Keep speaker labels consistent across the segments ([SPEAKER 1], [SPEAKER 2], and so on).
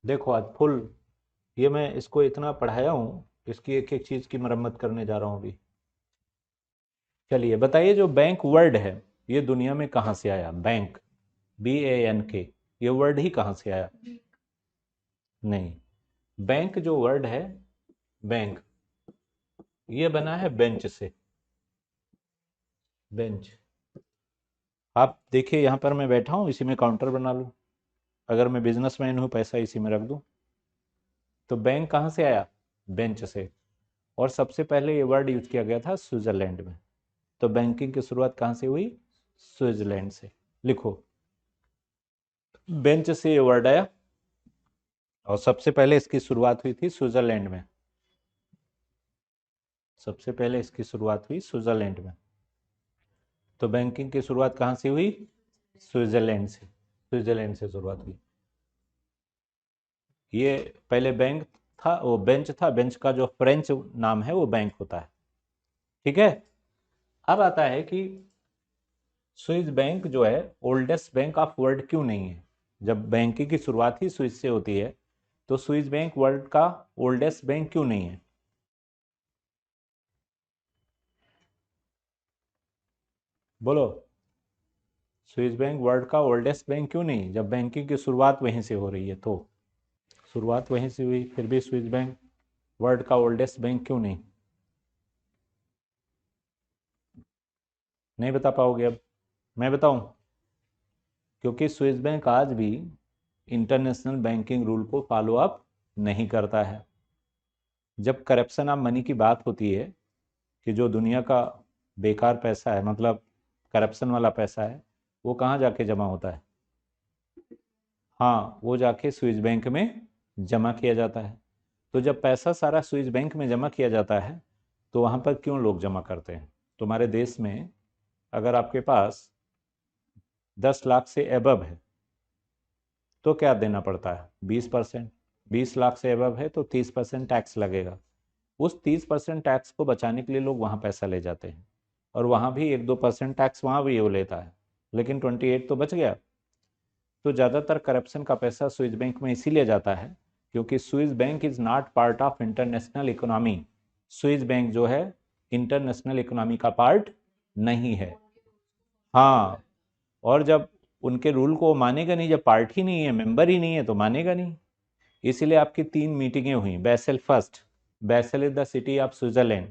[SPEAKER 1] देखो आज फुल, ये मैं इसको इतना पढ़ाया हूँ, इसकी एक एक चीज़ की मरम्मत करने जा रहा हूँ अभी। चलिए बताइए, जो बैंक वर्ड है ये दुनिया में कहाँ से आया? बैंक, BANK, ये वर्ड ही कहाँ से आया? नहीं, बैंक जो वर्ड है, बैंक, ये बना है बेंच से। बेंच, आप देखिए यहाँ पर मैं बैठा हूँ, इसी में काउंटर बना लूँ। अगर मैं बिजनेसमैन हूँ, पैसा इसी में रख दूँ। तो बैंक कहाँ से आया? बेंच से। और सबसे पहले ये वर्ड यूज किया गया था स्विट्जरलैंड में। तो बैंकिंग की शुरुआत कहाँ से हुई? स्विट्जरलैंड से। लिखो, बेंच से ये वर्ड आया, और सबसे पहले इसकी शुरुआत हुई थी स्विट्जरलैंड में। सबसे पहले इसकी शुरुआत हुई स्विट्जरलैंड में। तो बैंकिंग की शुरुआत कहाँ से हुई? स्विट्जरलैंड से। स्विट्जरलैंड से शुरुआत हुई। ये पहले बैंक था, वो बेंच था, बेंच का जो फ्रेंच नाम है वो बैंक होता है। ठीक है। अब आता है कि स्विस बैंक जो है ओल्डेस्ट बैंक ऑफ वर्ल्ड क्यों नहीं है? जब बैंकिंग की शुरुआत ही स्विस से होती है, तो स्विस बैंक वर्ल्ड का ओल्डेस्ट बैंक क्यों नहीं है? बोलो, स्विस बैंक वर्ल्ड का ओल्डेस्ट बैंक क्यों नहीं, जब बैंकिंग की शुरुआत वहीं से हो रही है? तो शुरुआत वहीं से हुई, फिर भी स्विस बैंक वर्ल्ड का ओल्डेस्ट बैंक क्यों नहीं? नहीं बता पाओगे अब? मैं बताऊं? क्योंकि स्विस बैंक आज भी इंटरनेशनल बैंकिंग रूल को फॉलो अप नहीं करता है। जब करप्शन ऑफ मनी की बात होती है, कि जो दुनिया का बेकार पैसा है, मतलब करप्शन वाला पैसा है, वो कहाँ जाके जमा होता है? हाँ, वो जाके स्विस बैंक में जमा किया जाता है। तो जब पैसा सारा स्विस बैंक में जमा किया जाता है, तो वहाँ पर क्यों लोग जमा करते हैं? तुम्हारे देश में अगर आपके पास 10 लाख से एबव है, तो क्या देना पड़ता है? 20%। 20 लाख से एबव है तो 30% टैक्स लगेगा। उस 30% टैक्स को बचाने के लिए लोग वहाँ पैसा ले जाते हैं, और वहाँ भी 1-2% टैक्स वहाँ भी वो लेता है, लेकिन 28 तो बच गया। तो ज़्यादातर करप्शन का पैसा स्विस बैंक में इसीलिए जाता है, क्योंकि Swiss bank is not part of international economy. Swiss bank जो है इंटरनेशनल इकोनॉमी का पार्ट नहीं है। हाँ, और जब उनके रूल को मानेगा नहीं, जब पार्ट ही नहीं है, मेंबर ही नहीं है, तो मानेगा नहीं। इसीलिए आपकी 3 मीटिंगें हुई। बैसल फर्स्ट, बैसल is the city of Switzerland.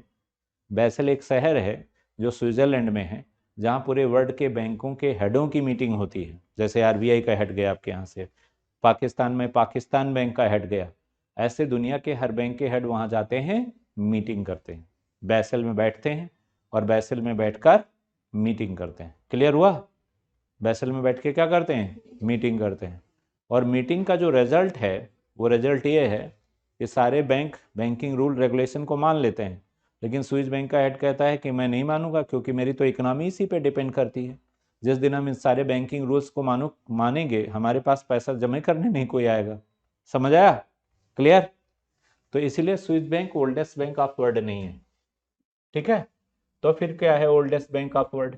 [SPEAKER 1] बैसल एक शहर है जो स्विट्जरलैंड में है, जहाँ पूरे वर्ल्ड के बैंकों के हेडों की मीटिंग होती है। जैसे RBI का हेड गया आपके यहाँ से, पाकिस्तान में पाकिस्तान बैंक का हेड गया, ऐसे दुनिया के हर बैंक के हेड वहाँ जाते हैं, मीटिंग करते हैं, बैसल में बैठते हैं, और बैसल में बैठकर मीटिंग करते हैं। क्लियर हुआ? बैसल में बैठ के क्या करते हैं? मीटिंग करते हैं। और मीटिंग का जो रिजल्ट है, वो रिजल्ट ये है कि सारे बैंक बैंकिंग रूल रेगुलेशन को मान लेते हैं, लेकिन स्विस बैंक का हेड कहता है कि मैं नहीं मानूंगा, क्योंकि मेरी तो इकोनॉमी इसी पे डिपेंड करती है। जिस दिन हम इन सारे बैंकिंग रूल्स को मानेंगे, हमारे पास पैसा जमा करने नहीं कोई आएगा। समझ आया? क्लियर? तो इसीलिए Swiss bank oldest bank of world नहीं है। ठीक है। तो फिर क्या है oldest bank of world?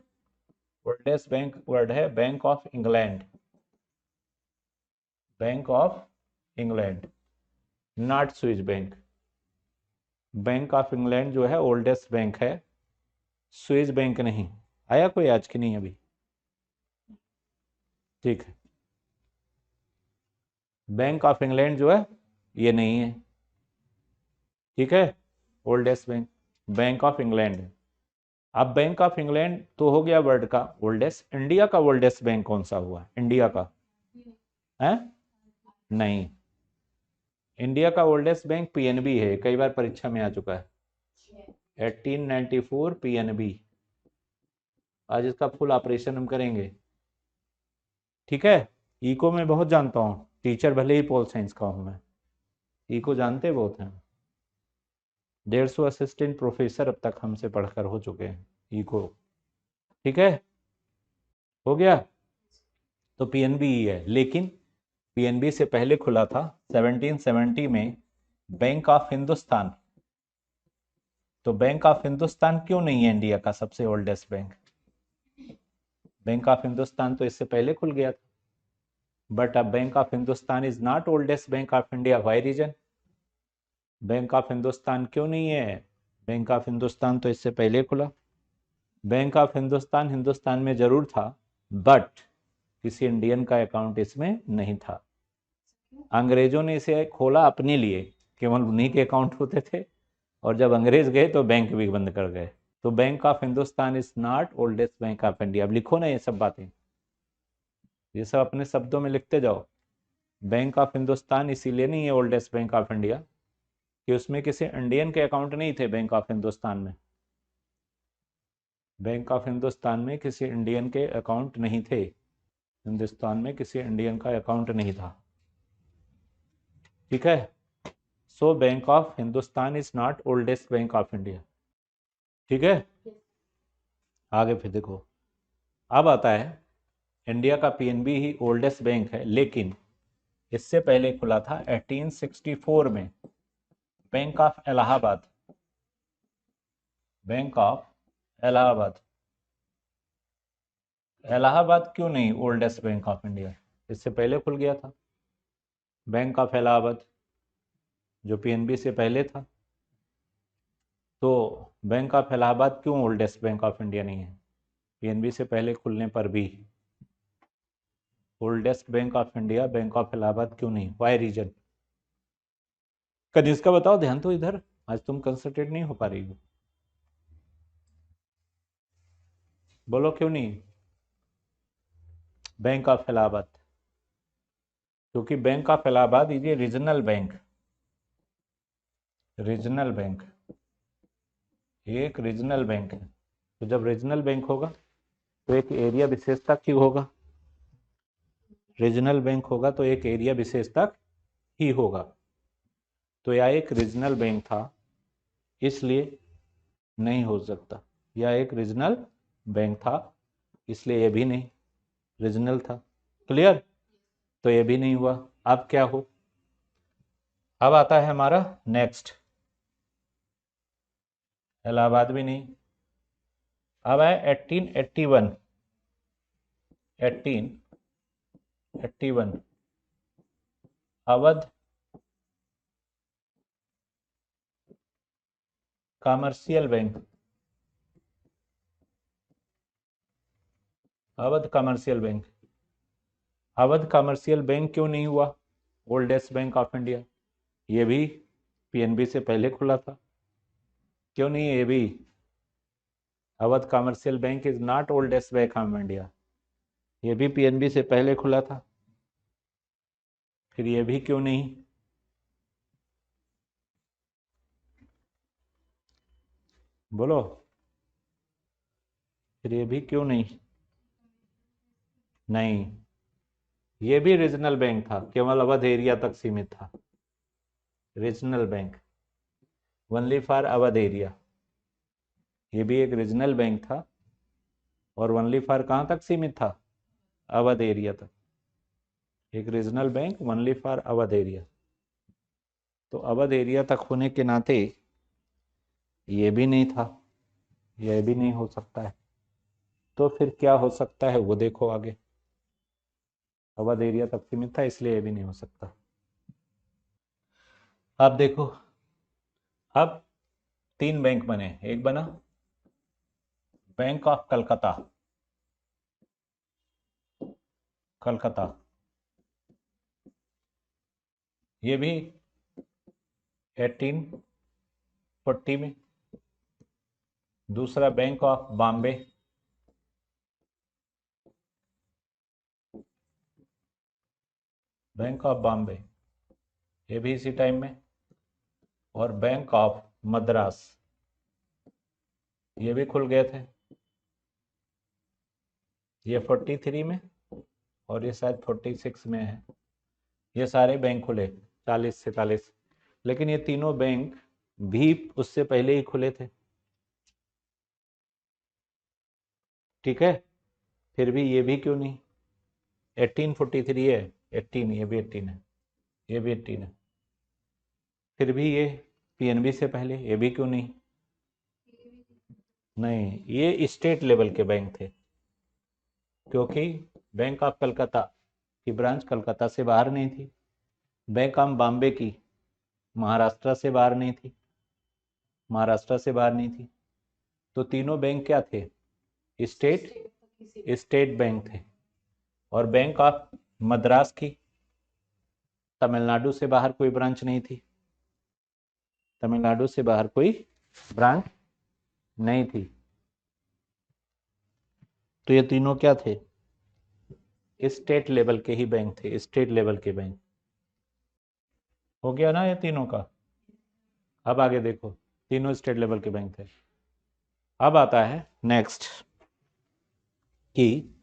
[SPEAKER 1] Oldest bank world है Bank of England. Bank of England, not Swiss bank. Bank of England जो है ओल्डेस्ट बैंक है, स्विस बैंक नहीं। आया कोई आज की नहीं अभी? ठीक है। बैंक ऑफ इंग्लैंड जो है ये नहीं है। ठीक है। Oldest bank bank of England है। अब बैंक ऑफ इंग्लैंड तो हो गया वर्ल्ड का ओल्डेस्ट। इंडिया का ओल्डेस्ट बैंक कौन सा हुआ? इंडिया का है? नहीं, इंडिया का ओल्डेस्ट बैंक PNB है, कई बार परीक्षा में आ चुका है। 1894 PNB। आज इसका फुल ऑपरेशन हम करेंगे। ठीक है। इको में बहुत जानता हूँ, टीचर भले ही पोल साइंस का हूँ मैं, इको जानते बहुत हैं। 150 असिस्टेंट प्रोफेसर अब तक हमसे पढ़कर हो चुके हैं इको। ठीक है, हो गया। तो PNB ही है, लेकिन PNB से पहले खुला था 1770 में बैंक ऑफ हिंदुस्तान। तो बैंक ऑफ हिंदुस्तान क्यों नहीं है इंडिया का सबसे oldest bank? Bank of Hindustan तो इससे पहले खुल गया था। बट अब bank of Hindustan is not oldest bank of India, why reason? Bank of Hindustan क्यों नहीं है? बैंक ऑफ हिंदुस्तान तो इससे पहले खुला। बैंक ऑफ हिंदुस्तान हिंदुस्तान में जरूर था, बट किसी इंडियन का अकाउंट इसमें नहीं था। अंग्रेजों ने इसे खोला अपने लिए, केवल उन्हीं के अकाउंट होते थे, और जब अंग्रेज गए तो बैंक भी बंद कर गए। तो bank of Hindustan is not oldest bank of India. अब लिखो ना ये सब बातें, ये सब अपने शब्दों में लिखते जाओ। बैंक ऑफ हिंदुस्तान इसीलिए नहीं है ओल्डेस्ट बैंक ऑफ इंडिया कि उसमें किसी इंडियन के अकाउंट नहीं थे। बैंक ऑफ हिंदुस्तान में, बैंक ऑफ हिंदुस्तान में किसी इंडियन के अकाउंट नहीं थे। हिंदुस्तान में किसी इंडियन का अकाउंट नहीं था, ठीक है। So bank of Hindustan is not oldest bank of India, ठीक है। आगे फिर देखो, अब आता है इंडिया का पीएनबी ही ओल्डेस्ट बैंक है, लेकिन इससे पहले खुला था 1864 में bank of Allahabad. Bank of Allahabad, Allahabad क्यों नहीं ओल्डेस्ट बैंक ऑफ इंडिया? इससे पहले खुल गया था बैंक ऑफ इलाहाबाद, जो पीएनबी से पहले था। तो बैंक ऑफ इलाहाबाद क्यों ओल्डेस्ट बैंक ऑफ इंडिया नहीं है? पीएनबी से पहले खुलने पर भी oldest bank of India bank of Allahabad क्यों नहीं? Y reason? कनिष्का बताओ, ध्यान तो इधर, आज तुम कंसंट्रेट नहीं हो पा रही हो। बोलो क्यों नहीं बैंक ऑफ इलाहाबाद? क्योंकि Bank of Allahabad is a regional bank. Regional bank एक रीजनल बैंक है। तो जब रीजनल बैंक होगा तो एक एरिया विशेष तक ही होगा। रीजनल बैंक होगा तो एक एरिया विशेष तक ही होगा। तो यह एक रीजनल बैंक था, इसलिए नहीं हो सकता। यह एक रीजनल बैंक था, इसलिए यह भी नहीं रीजनल था। क्लियर? तो यह भी नहीं हुआ। अब क्या हो? अब आता है हमारा नेक्स्ट, इलाहाबाद भी नहीं। अब है 1881। 1881 Awadh commercial bank. Awadh commercial bank, Awadh commercial bank क्यों नहीं हुआ ओल्डेस्ट बैंक ऑफ इंडिया? ये भी पीएनबी से पहले खुला था, क्यों नहीं? ये भी Awadh commercial bank is not oldest bank of India, ये भी पीएनबी से पहले खुला था। फिर ये भी क्यों नहीं? बोलो, फिर ये भी क्यों नहीं? नहीं, ये भी रीजनल बैंक था, केवल अवध एरिया तक सीमित था। Regional bank only for Awadh area. ये भी एक रीजनल बैंक था और ओनली फॉर कहाँ तक सीमित था? अवध एरिया तक। एक regional bank only for Awadh area. तो अवध एरिया तक होने के नाते ये भी नहीं था, यह भी नहीं हो सकता है। तो फिर क्या हो सकता है वो देखो आगे। अवध एरिया तक सीमित था, इसलिए ये भी नहीं हो सकता। अब देखो, अब 3 बैंक बने। एक बना बैंक ऑफ कलकत्ता, कलकत्ता, ये भी 1840 में। दूसरा bank of Bombay, bank of Bombay, ये भी इसी टाइम में। और बैंक ऑफ मद्रास, ये भी खुल गए थे। ये 43 में और ये शायद 46 में है। ये सारे बैंक खुले 40-47, लेकिन ये तीनों बैंक भी उससे पहले ही खुले थे, ठीक है। फिर भी ये भी क्यों नहीं? 1843 है, 18, ये भी 18 है, ये भी 18 है। फिर भी ये पीएनबी से पहले, ये भी क्यों नहीं? नहीं, ये स्टेट लेवल के बैंक थे, क्योंकि बैंक ऑफ कलकत्ता की ब्रांच कलकत्ता से बाहर नहीं थी। बैंक ऑफ बॉम्बे की महाराष्ट्र से बाहर नहीं थी, महाराष्ट्र से बाहर नहीं थी। तो तीनों बैंक क्या थे? स्टेट स्टेट बैंक थे। और बैंक ऑफ मद्रास की तमिलनाडु से बाहर कोई ब्रांच नहीं थी, तमिलनाडु से बाहर कोई ब्रांच नहीं थी। तो ये तीनों क्या थे? स्टेट लेवल के ही बैंक थे, स्टेट लेवल के बैंक। हो गया ना ये तीनों का? अब आगे देखो, तीनों स्टेट लेवल के बैंक थे। अब आता है नेक्स्ट कि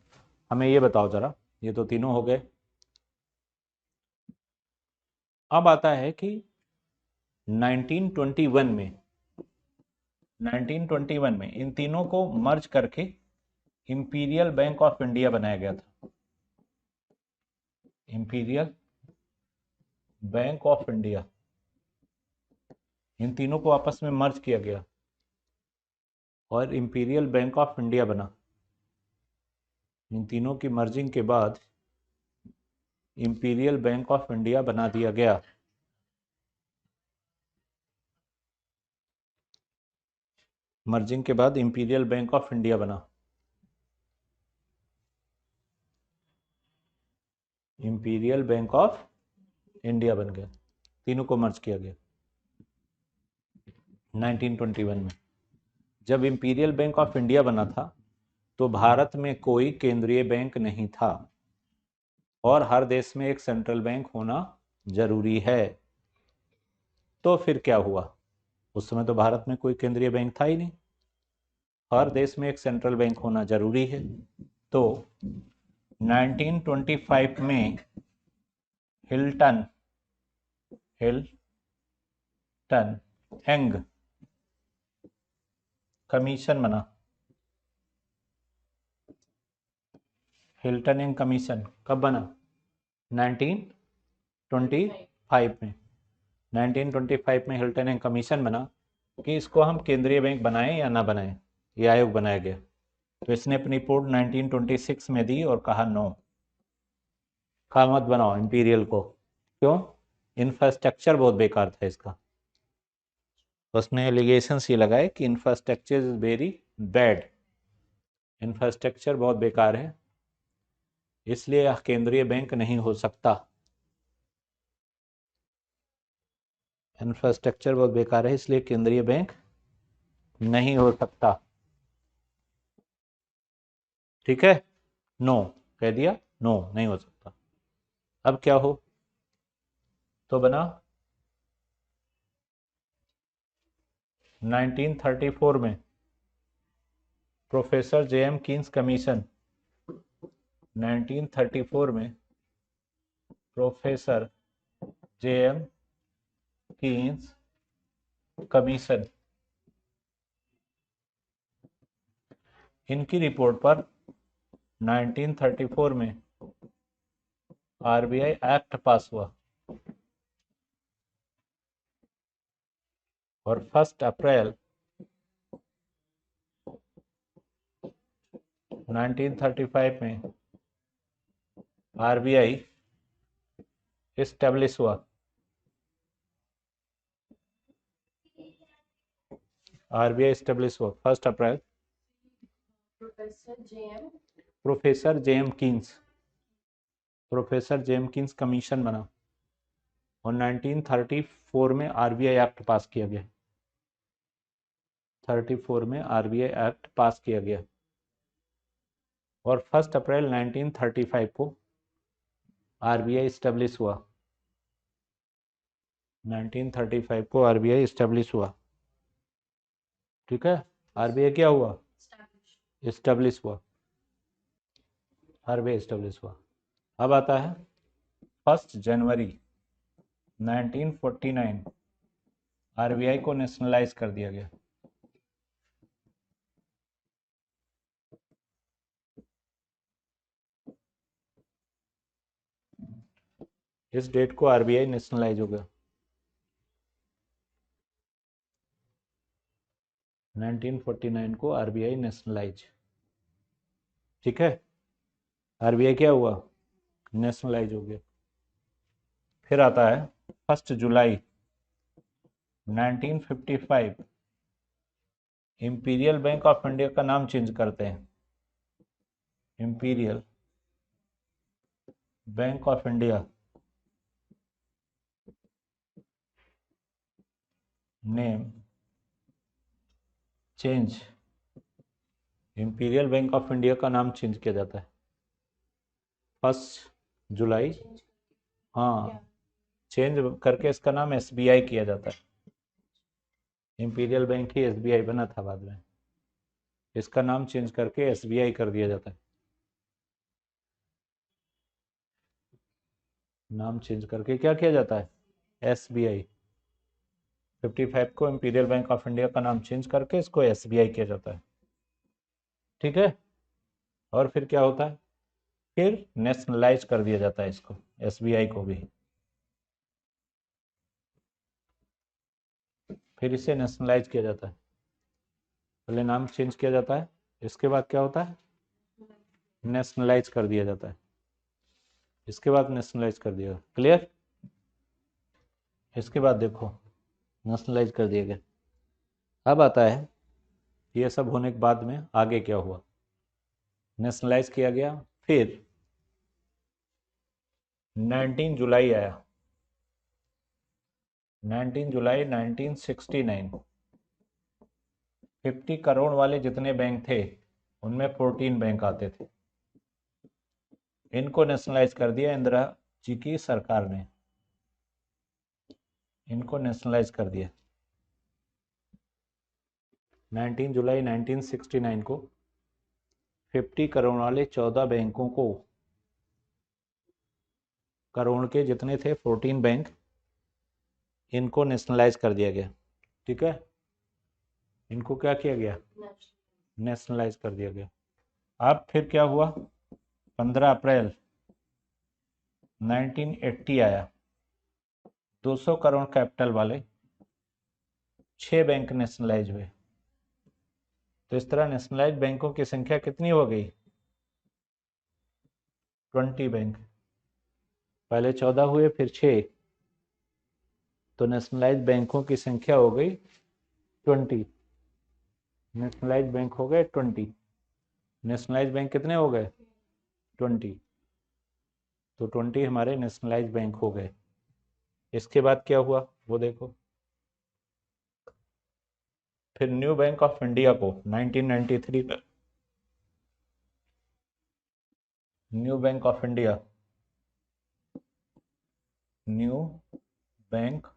[SPEAKER 1] हमें ये बताओ जरा, ये तो तीनों हो गए। अब आता है कि 1921 में 1921 में इन तीनों को मर्ज करके इंपीरियल बैंक ऑफ इंडिया बनाया गया था। इंपीरियल बैंक ऑफ इंडिया, इन तीनों को आपस में मर्ज किया गया और इंपीरियल बैंक ऑफ इंडिया बना। इन तीनों की मर्जिंग के बाद इंपीरियल बैंक ऑफ इंडिया बना दिया गया। मर्जिंग के बाद इंपीरियल बैंक ऑफ इंडिया बना। इंपीरियल बैंक ऑफ इंडिया बन गया, तीनों को मर्ज किया गया 1921 में। जब इंपीरियल बैंक ऑफ इंडिया बना था तो भारत में कोई केंद्रीय बैंक नहीं था और हर देश में एक सेंट्रल बैंक होना जरूरी है। तो फिर क्या हुआ? उस समय तो भारत में कोई केंद्रीय बैंक था ही नहीं, हर देश में एक सेंट्रल बैंक होना जरूरी है। तो 1925 में हिल्टन हिल्टन यंग कमीशन बना। हिल्टन यंग कमीशन कब बना? 1925 में। 1925 में हिल्टन यंग कमीशन बना कि इसको हम केंद्रीय बैंक बनाएं या ना बनाएं, ये आयोग बनाया गया। तो इसने अपनी रिपोर्ट 1926 में दी और कहा नो, कहा मत बनाओ इंपीरियल को। क्यों? इंफ्रास्ट्रक्चर बहुत बेकार था इसका। उसने एलिगेशंस ये लगाए कि infrastructure is very bad, infrastructure बहुत बेकार है, इसलिए यह केंद्रीय बैंक नहीं हो सकता। इंफ्रास्ट्रक्चर बहुत बेकार है इसलिए केंद्रीय बैंक नहीं हो सकता। ठीक है, नो कह दिया, नो नहीं हो सकता। अब क्या हो? तो बना 1934 में professor J M Keynes commission. 1934 में professor J M Keynes commission, इनकी रिपोर्ट पर 1934 में आरबीआई एक्ट पास हुआ और 1 अप्रैल 1935 में आरबीआई इस्टेब्लिश हुआ। आरबीआई इस्टेब्लिश हुआ 1 अप्रैल। Professor J M Keynes, professor J M Keynes commission बना और 1934 में आरबीआई एक्ट पास किया गया। 34 में आरबीआई एक्ट पास किया गया और 1 अप्रैल 1935 को आरबीआई इस्टेब्लिश हुआ। 1935 को आरबीआई इस्टेब्लिश हुआ। ठीक है, आरबीआई क्या हुआ? इस्टेब्लिश हुआ, आरबीआई इस्टेब्लिश हुआ। अब आता है 1 जनवरी 1949 आरबीआई को नेशनलाइज कर दिया गया। इस डेट को आरबीआई नेशनलाइज हो गया 1949 को आरबीआई नेशनलाइज। ठीक है, आरबीआई क्या हुआ? नेशनलाइज हो गया। फिर आता है 1 जुलाई 1955, इंपीरियल बैंक ऑफ इंडिया का नाम चेंज करते हैं। Imperial bank of India name change, imperial bank of India का नाम चेंज किया जाता है 1 जुलाई। हाँ, चेंज करके इसका नाम एसबीआई किया जाता है। इंपीरियल बैंक ही एसबीआई बना था बाद में, इसका नाम चेंज करके एसबीआई कर दिया जाता है। नाम चेंज करके क्या किया जाता है, एसबीआई। 55 को इंपीरियल बैंक ऑफ इंडिया का नाम चेंज करके इसको एसबीआई किया जाता है। ठीक है। और फिर क्या होता है, फिर नेशनलाइज कर दिया जाता है इसको, एसबीआई को भी। फिर इसे नेशनलाइज किया जाता है, पहले नाम चेंज किया जाता है, इसके बाद क्या होता है, नेशनलाइज कर दिया जाता है। इसके बाद नेशनलाइज कर दिया, क्लियर। इसके बाद देखो नेशनलाइज कर दिया गया। अब आता है ये सब होने के बाद में आगे क्या हुआ, नेशनलाइज किया गया। फिर 19 जुलाई आया, 19 जुलाई 1969, 50 करोड़ वाले जितने बैंक थे उनमें 14 बैंक आते थे, इनको नेशनलाइज कर दिया इंदिरा जी की सरकार ने, इनको नेशनलाइज कर दिया। 19 जुलाई 1969 को 50 करोड़ वाले 14 बैंकों को, करोड़ के जितने थे 14 बैंक, इनको नेशनलाइज कर दिया गया। ठीक है, इनको क्या किया गया, नेशनलाइज कर दिया गया। अब फिर क्या हुआ, 15 अप्रैल 1980 आया, 200 करोड़ कैपिटल वाले 6 बैंक नेशनलाइज हुए। तो इस तरह नेशनलाइज बैंकों की संख्या कितनी हो गई, 20 बैंक। पहले 14 हुए फिर 6, तो नेशनलाइज बैंकों की संख्या हो गई 20। नेशनलाइज बैंक हो गए 20, नेशनलाइज बैंक कितने हो गए 20, तो 20 हमारे नेशनलाइज बैंक हो गए। इसके बाद क्या हुआ वो देखो, फिर न्यू बैंक ऑफ इंडिया को 1993 में, New Bank of India, New Bank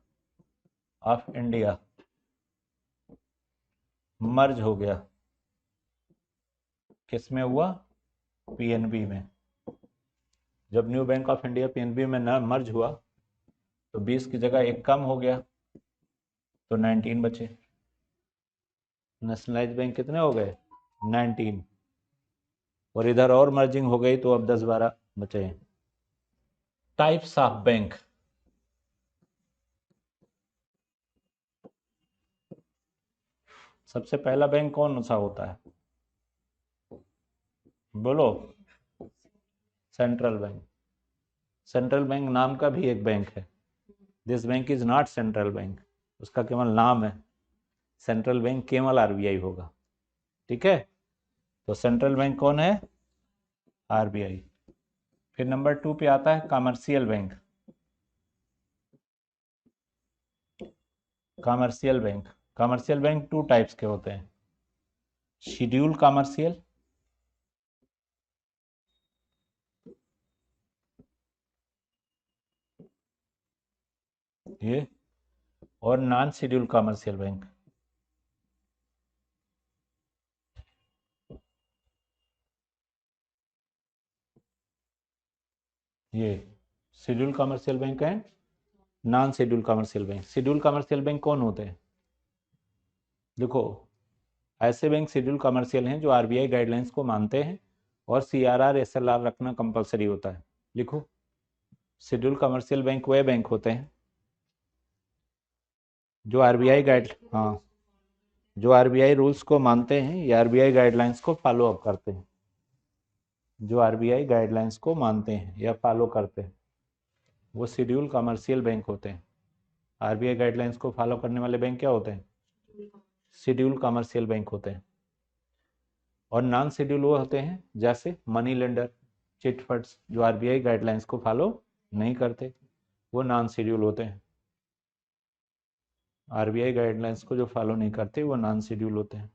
[SPEAKER 1] of India merge हो गया, किस में हुआ, पीएनबी में। जब New Bank of India PNB में न मर्ज हुआ तो 20 की जगह एक कम हो गया, तो 19 बचे। नेशनलाइज बैंक कितने हो गए, 19, और इधर और मर्जिंग हो गई तो अब 10-12 बचे हैं। टाइप्स ऑफ बैंक, सबसे पहला बैंक कौन सा होता है, बोलो, सेंट्रल बैंक। सेंट्रल बैंक नाम का भी एक बैंक है, this bank is not central bank, उसका केवल नाम है, सेंट्रल बैंक केवल आरबीआई होगा। ठीक है, तो सेंट्रल बैंक कौन है, आरबीआई। फिर नंबर 2 पे आता है commercial bank, commercial bank. Commercial bank 2 types के होते हैं, शेड्यूल कमर्शियल, ये, और नॉन शेड्यूल कमर्शियल बैंक। ये schedule commercial bank and non schedule commercial bank. Schedule commercial bank कौन होते हैं, देखो ऐसे बैंक शेड्यूल कमर्शियल हैं जो आरबीआई गाइडलाइंस को मानते हैं और सीआरआर एसएलआर रखना कंपलसरी होता है। लिखो, शेड्यूल कमर्शियल बैंक वह बैंक होते हैं जो आरबीआई गाइड, हाँ, जो आरबीआई रूल्स को मानते हैं या आरबीआई गाइडलाइंस को फॉलो अप करते हैं। जो आरबीआई गाइडलाइंस को मानते हैं या फॉलो करते हैं वो शेड्यूल कमर्शियल बैंक होते हैं। आरबीआई गाइडलाइंस को फॉलो करने वाले बैंक क्या होते हैं? शेड्यूल कमर्शियल बैंक होते हैं। और नॉन शेड्यूल वो होते हैं जैसे मनी लेंडर, चिट फंड्स, जो आरबीआई गाइडलाइंस को फॉलो नहीं करते, वो नॉन शेड्यूल होते हैं। आरबीआई गाइडलाइंस को जो फॉलो नहीं करते वो नॉन शेड्यूल होते हैं।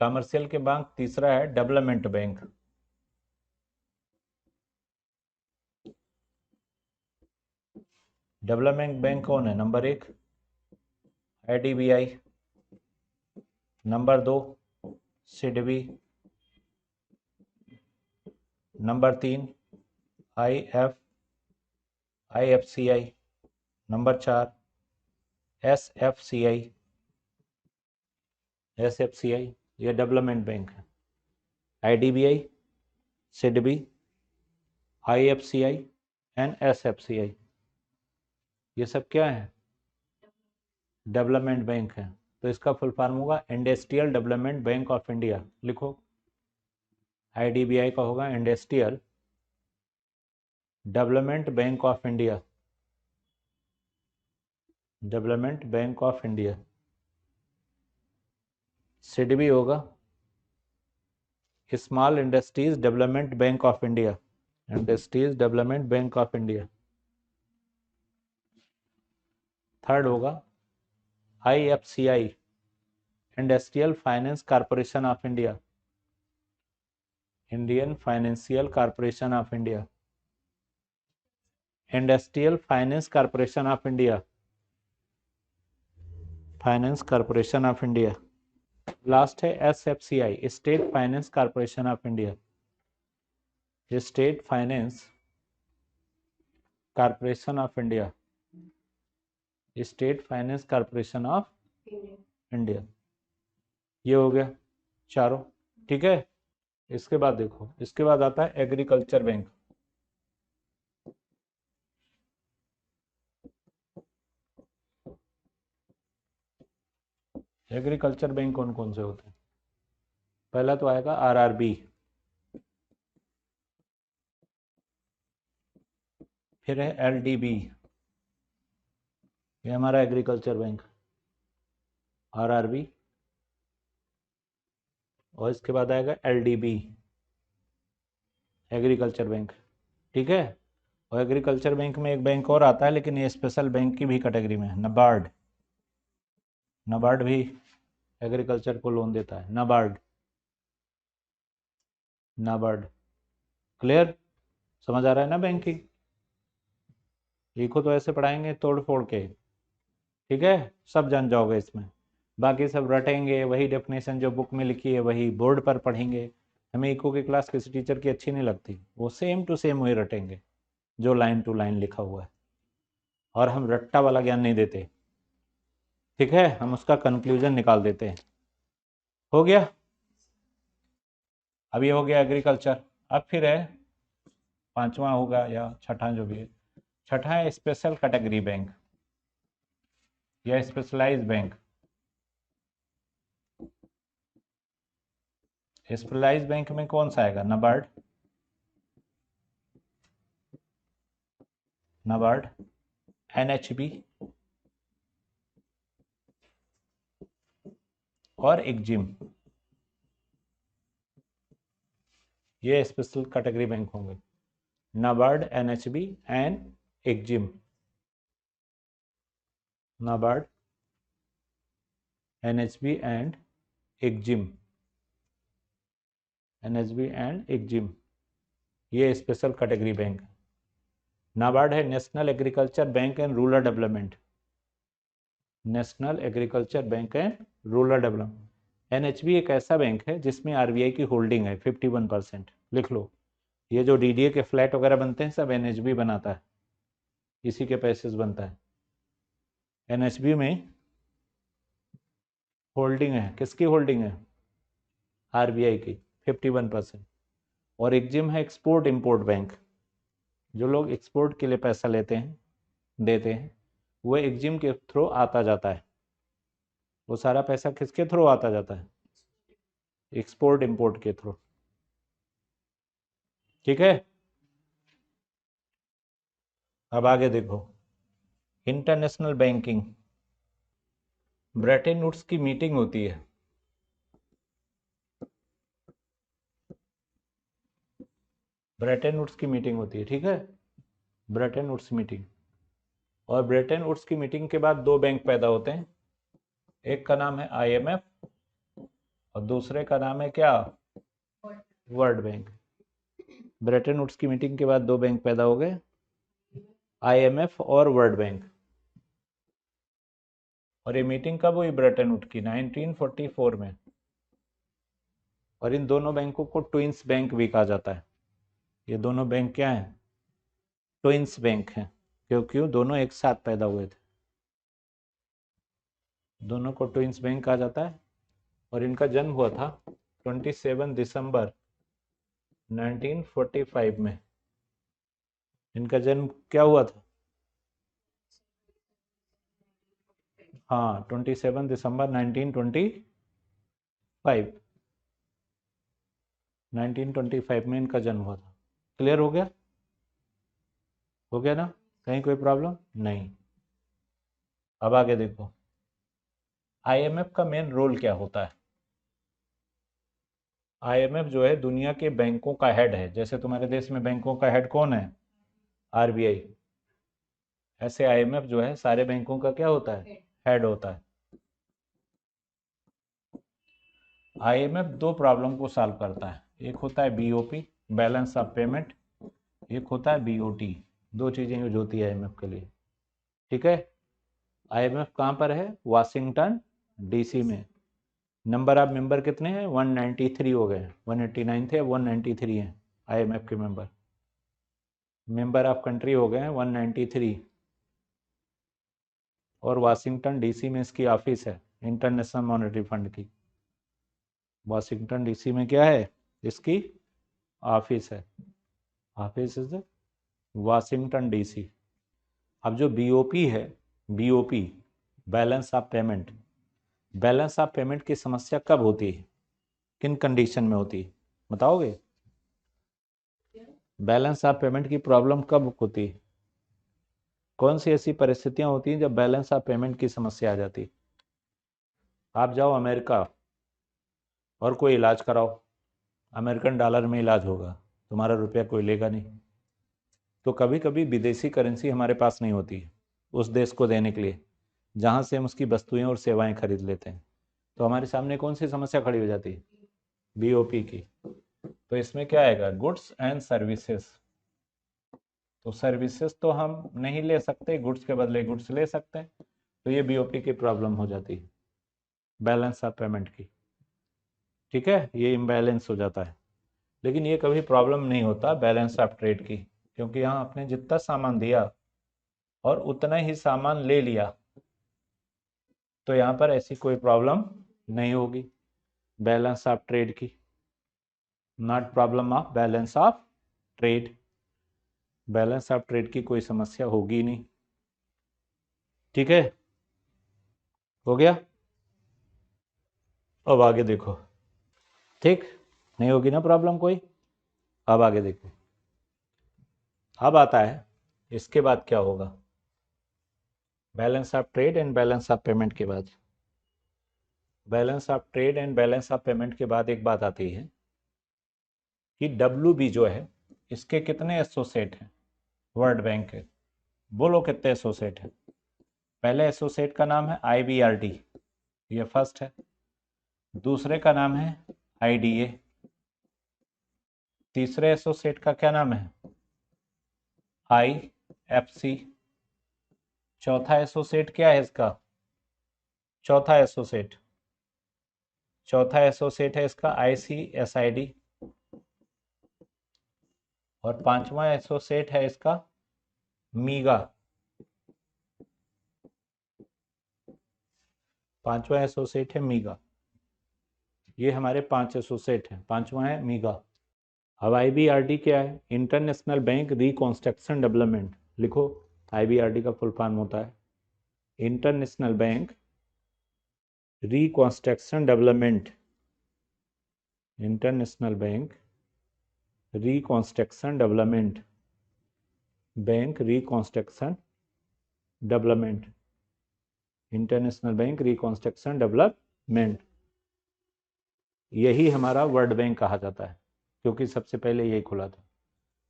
[SPEAKER 1] कमर्शियल के बैंक तीसरा है डेवलपमेंट बैंक। डेवलपमेंट बैंक कौन है? Number 1 IDBI, number 2 SIDBI, number 3 IFCI, number 4 SFCI. SFCI ये डेवलपमेंट बैंक है। IDBI, SIDBI, IFCI and SFCI, ये सब क्या है? डेवलपमेंट बैंक है। तो इसका फुल फॉर्म होगा Industrial Development Bank of India. लिखो, आईडीबीआई का होगा Industrial Development Bank of India. Development Bank of India. SIDBI होगा Small Industries Development Bank of India. Industries Development Bank of India. Third होगा IFCI, Industrial Finance Corporation of India. Indian Financial Corporation of India. Industrial Finance Corporation of India. Finance Corporation of India. Last है SFCI, State Finance Corporation of India. State Finance Corporation of India. State Finance Corporation of India. ये हो गया चारों, ठीक है। इसके बाद देखो, इसके बाद आता है एग्रीकल्चर बैंक। एग्रीकल्चर बैंक कौन कौन से होते हैं? पहला तो आएगा आरआरबी, फिर है एलडीबी, ये हमारा एग्रीकल्चर बैंक, आरआरबी, और इसके बाद आएगा एलडीबी, एग्रीकल्चर बैंक, ठीक है। और एग्रीकल्चर बैंक में एक बैंक और आता है, लेकिन ये स्पेशल बैंक की भी कैटेगरी में है, नबार्ड। नबार्ड भी एग्रीकल्चर को लोन देता है, नबार्ड। नाबार्ड, क्लियर? समझ आ रहा है ना बैंकिंग? लिखो तो ऐसे पढ़ाएंगे तोड़ फोड़ के, ठीक है, सब जान जाओगे इसमें। बाकी सब रटेंगे, वही डेफिनेशन जो बुक में लिखी है वही बोर्ड पर पढ़ेंगे। हमें इको की क्लास किसी टीचर की अच्छी नहीं लगती, वो सेम टू सेम वही रटेंगे जो लाइन टू लाइन लिखा हुआ है, और हम रट्टा वाला ज्ञान नहीं देते, ठीक है, हम उसका कंक्लूजन निकाल देते हैं। हो गया? अब ये हो गया एग्रीकल्चर। अब फिर है पांचवा होगा या छठा, जो भी है, छठा है स्पेशल कैटेगरी बैंक या स्पेशलाइज बैंक। स्पेशलाइज बैंक में कौन सा आएगा? नबार्ड, नबार्ड, एनएचबी और एक्जिम, ये स्पेशल कैटेगरी बैंक होंगे। NABARD, NHB and EXIM. NABARD, NHB and EXIM, NHB and EXIM, ये स्पेशल कैटेगरी बैंक। नाबार्ड है National Agriculture Bank and Rural Development, National Agriculture Bank and Rural Development. NHB एक ऐसा bank है जिसमें RBI की holding है 51%। लिख लो, ये जो डीडीए के फ्लैट वगैरह बनते हैं सब एनएचबी बनाता है, इसी के पैसे बनता है। एनएचबी में होल्डिंग है, किसकी होल्डिंग है? आरबीआई की 51%। और एक्जिम है एक्सपोर्ट इंपोर्ट बैंक, जो लोग एक्सपोर्ट के लिए पैसा लेते हैं, देते हैं, वो एक्जिम के थ्रू आता जाता है। वो सारा पैसा किसके थ्रू आता जाता है? एक्सपोर्ट इंपोर्ट के थ्रू। ठीक है, अब आगे देखो, इंटरनेशनल बैंकिंग, ब्रेटन वुड्स की मीटिंग होती है। ब्रेटन वुड्स की मीटिंग होती है, ठीक है, ब्रेटन वुड्स मीटिंग। और ब्रेटन वुड्स की मीटिंग के बाद दो बैंक पैदा होते हैं, एक का नाम है आईएमएफ और दूसरे का नाम है क्या, वर्ल्ड बैंक। ब्रेटन वुड्स की मीटिंग के बाद दो बैंक पैदा हो गए, आईएमएफ और वर्ल्ड बैंक। और ये मीटिंग कब हुई ब्रेटन वुड्स की, 1944 में। और इन दोनों बैंकों को ट्विंस बैंक भी कहा जाता है। ये दोनों बैंक क्या हैं, ट्विंस बैंक हैं, क्योंकि दोनों एक साथ पैदा हुए थे, दोनों को ट्विंस बैंक कहा जाता है। और इनका जन्म हुआ था 27 दिसंबर 1945 में। इनका जन्म क्या हुआ था, हाँ 27 दिसंबर 1925 में इनका जन्म हुआ था। क्लियर हो गया, हो गया ना, कहीं कोई प्रॉब्लम नहीं। अब आगे देखो, आईएमएफ का मेन रोल क्या होता है। आईएमएफ जो है दुनिया के बैंकों का हेड है। जैसे तुम्हारे देश में बैंकों का हेड कौन है, आरबीआई, ऐसे आईएमएफ जो है सारे बैंकों का क्या होता है, हेड होता है। आईएमएफ दो प्रॉब्लम को सॉल्व करता है, एक होता है बीओपी, बैलेंस ऑफ पेमेंट, एक होता है बीओटी। दो चीजें यूज होती है आईएमएफ के लिए, ठीक है। आईएमएफ कहाँ पर है, वाशिंगटन डीसी में। नंबर ऑफ मेंबर कितने हैं, 193 हो गए, 189 थे, 193 हैं आईएमएफ के मेंबर। मेंबर ऑफ कंट्री हो गए हैं 193। और वाशिंगटन डीसी में इसकी ऑफिस है, इंटरनेशनल मॉनेटरी फंड की। वाशिंगटन डीसी में क्या है, इसकी ऑफिस है, ऑफिस इज वाशिंगटन डीसी। अब जो बीओपी है, BOP balance of payment, balance of payment की समस्या कब होती है, किन कंडीशन में होती है, बताओगे। बैलेंस ऑफ पेमेंट की प्रॉब्लम कब होती है, कौन सी ऐसी परिस्थितियां होती हैं जब बैलेंस ऑफ पेमेंट की समस्या आ जाती है। आप जाओ अमेरिका और कोई इलाज कराओ, अमेरिकन डॉलर में इलाज होगा, तुम्हारा रुपया कोई लेगा नहीं। तो कभी कभी विदेशी करेंसी हमारे पास नहीं होती है उस देश को देने के लिए जहाँ से हम उसकी वस्तुएं और सेवाएं खरीद लेते हैं। तो हमारे सामने कौन सी समस्या खड़ी हो जाती है, बीओपी की। तो इसमें क्या आएगा, गुड्स एंड सर्विसेज। तो सर्विसेज तो हम नहीं ले सकते, गुड्स के बदले गुड्स ले सकते हैं, तो ये बीओपी की प्रॉब्लम हो जाती है, बैलेंस ऑफ पेमेंट की, ठीक है, ये इम्बैलेंस हो जाता है। लेकिन ये कभी प्रॉब्लम नहीं होता बैलेंस ऑफ ट्रेड की, क्योंकि यहाँ आपने जितना सामान दिया और उतना ही सामान ले लिया, तो यहाँ पर ऐसी कोई प्रॉब्लम नहीं होगी बैलेंस ऑफ ट्रेड की, not problem of balance of trade. Balance of trade की कोई समस्या होगी नहीं, ठीक है, हो गया। अब आगे देखो, ठीक, नहीं होगी ना प्रॉब्लम कोई। अब आगे देखो, अब आता है इसके बाद क्या होगा, balance of trade and balance of payment के बाद, balance of trade and balance of payment के बाद एक बात आती है कि डब्ल्यू जो है इसके कितने एसोसिएट हैं, वर्ल्ड बैंक के, बोलो कितने एसोसिएट हैं। पहले एसोसिएट का नाम है आईबीआरडी, ये फर्स्ट है। दूसरे का नाम है आईडीए। तीसरे एसोसिएट का क्या नाम है, आईएफसी। चौथा एसोसिएट क्या है इसका, चौथा एसोसिएट, चौथा एसोसिएट है इसका आईसीएसआईडी। और पांचवा एसोसिएट है इसका मीगा, पांचवा एसोसिएट है मीगा। ये हमारे पांच एसोसिएट हैं, पांचवा है मीगा। अब आईबीआरडी क्या है, इंटरनेशनल बैंक रिकंस्ट्रक्शन डेवलपमेंट, लिखो, आईबीआरडी का फुल फॉर्म होता है international bank reconstruction development. International bank reconstruction development, bank reconstruction development, international bank reconstruction development, यही हमारा वर्ल्ड बैंक कहा जाता है क्योंकि सबसे पहले यही खुला था।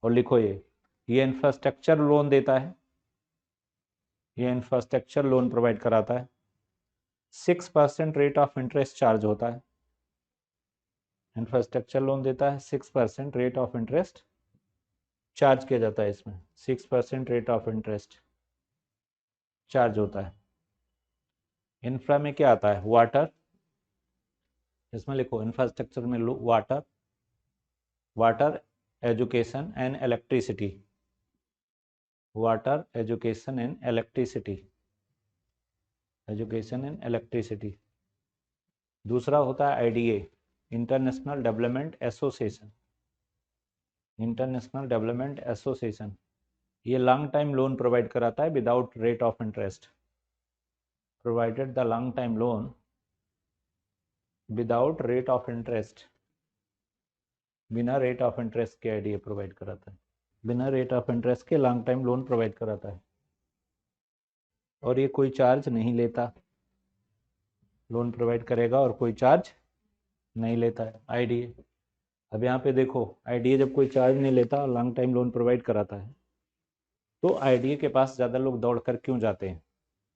[SPEAKER 1] और लिखो ये इंफ्रास्ट्रक्चर लोन देता है, ये इंफ्रास्ट्रक्चर लोन प्रोवाइड कराता है। 6% रेट ऑफ इंटरेस्ट चार्ज होता है, इंफ्रास्ट्रक्चर लोन देता है, 6% रेट ऑफ इंटरेस्ट चार्ज किया जाता है इसमें, 6% रेट ऑफ इंटरेस्ट चार्ज होता है। इंफ्रा में क्या आता है? वाटर, इसमें लिखो इंफ्रास्ट्रक्चर में लो water, water education and electricity, water education and electricity, education and electricity. दूसरा होता है IDA, International Development Association, International Development Association, ये लॉन्ग टाइम लोन प्रोवाइड कराता है without rate of interest, provided the long time loan without rate of interest, बिना rate of interest के IDA provide कराता है, बिना रेट ऑफ इंटरेस्ट के long time loan provide कराता है। और ये कोई चार्ज नहीं लेता, लोन प्रोवाइड करेगा और कोई चार्ज नहीं लेता है आईडीए। अब यहाँ पे देखो, आईडीए जब कोई चार्ज नहीं लेता, लॉन्ग टाइम लोन प्रोवाइड कराता है, तो आईडीए के पास ज़्यादा लोग दौड़ कर क्यों जाते हैं?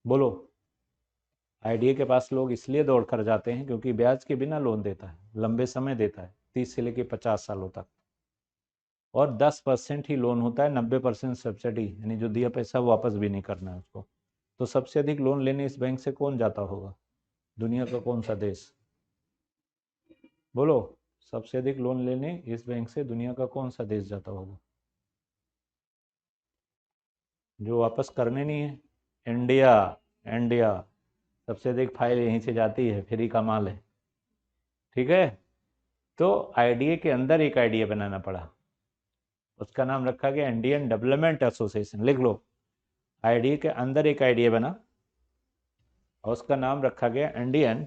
[SPEAKER 1] बोलो। आईडीए के पास लोग इसलिए दौड़ कर जाते हैं क्योंकि ब्याज के बिना लोन देता है, लंबे समय देता है, 30 से लेकर 50 सालों तक, और 10% ही लोन होता है, 90% सब्सिडी, यानी जो दिया पैसा वापस भी नहीं करना है उसको। तो सबसे अधिक लोन लेने इस बैंक से कौन जाता होगा? दुनिया का कौन सा देश? बोलो, सबसे अधिक लोन लेने इस बैंक से दुनिया का कौन सा देश जाता होगा जो वापस करने नहीं है? इंडिया, इंडिया सबसे अधिक फाइल यहीं से जाती है, फ्री का माल है। ठीक है, तो आईडीए के अंदर एक आईडीए बनाना पड़ा, उसका नाम रखा गया इंडियन डेवलपमेंट एसोसिएशन। लिख लो, आईडीए के अंदर एक आईडीए बना और उसका नाम रखा गया इंडियन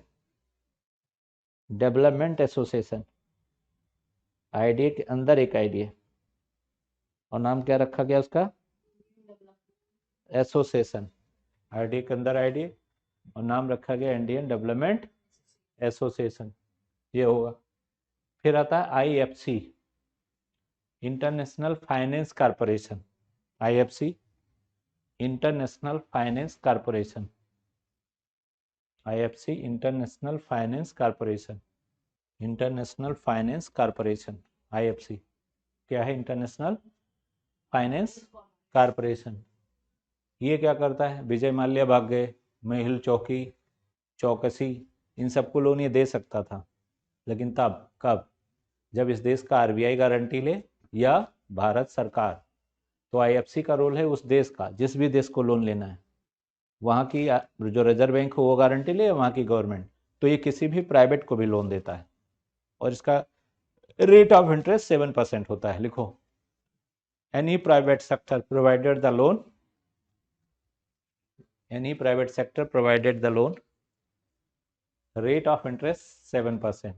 [SPEAKER 1] डेवलपमेंट एसोसिएशन। आईडीए के अंदर एक आईडीए, और नाम क्या रखा गया उसका? एसोसिएशन। आईडीए के अंदर आईडीए और नाम रखा गया इंडियन डेवलपमेंट एसोसिएशन, ये होगा। फिर आता है IFC, international finance corporation, IFC, international finance corporation, IFC international finance corporation, international finance corporation, IFC क्या है? International finance corporation. ये क्या करता है? विजय माल्या भाग गए, मेहुल चौकसी, इन सबको लोन ये दे सकता था, लेकिन तब कब? जब इस देश का आरबीआई गारंटी ले या भारत सरकार। तो आईएफसी का रोल है उस देश का, जिस भी देश को लोन लेना है, वहाँ की जो रिजर्व बैंक हो वो गारंटी ले, वहाँ की गवर्नमेंट। तो ये किसी भी प्राइवेट को भी लोन देता है और इसका रेट ऑफ इंटरेस्ट 7% होता है। लिखो, any private sector provided the loan, any private sector provided the loan, rate of interest 7%,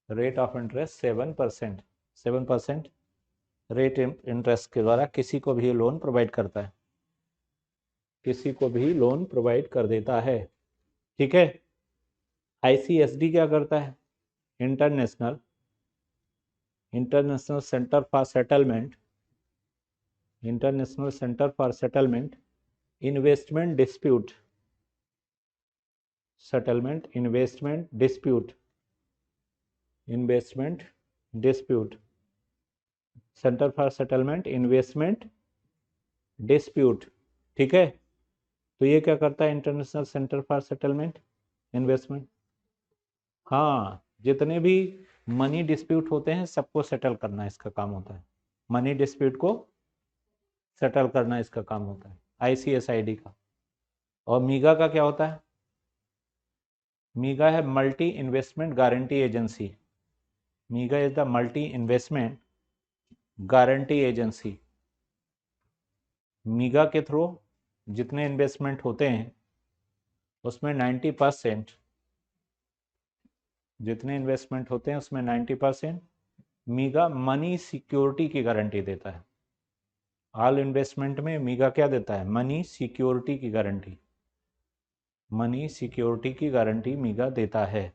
[SPEAKER 1] rate of interest 7%, 7% rate interest के द्वारा किसी को भी लोन प्रोवाइड करता है, किसी को भी लोन प्रोवाइड कर देता है। ठीक है, आईसीएसडी क्या करता है? International international centre for settlement, international centre for settlement investment dispute, settlement investment dispute, investment dispute, centre for settlement investment dispute. ठीक है, तो ये क्या करता है? International centre for settlement investment, हाँ, जितने भी मनी डिस्प्यूट होते हैं सबको सेटल करना इसका काम होता है, मनी डिस्प्यूट को सेटल करना इसका काम होता है आईसीएसआईडी का। और मीगा का क्या होता है? मीगा है Multi Investment Guarantee Agency, MIGA is the Multi Investment Guarantee Agency. MIGA के थ्रू जितने इन्वेस्टमेंट होते हैं उसमें 90% जितने इन्वेस्टमेंट होते हैं उसमें 90% मीगा मनी सिक्योरिटी की गारंटी देता है। ऑल इन्वेस्टमेंट में मीगा क्या देता है? मनी सिक्योरिटी की गारंटी। मनी सिक्योरिटी की गारंटी मीगा देता है।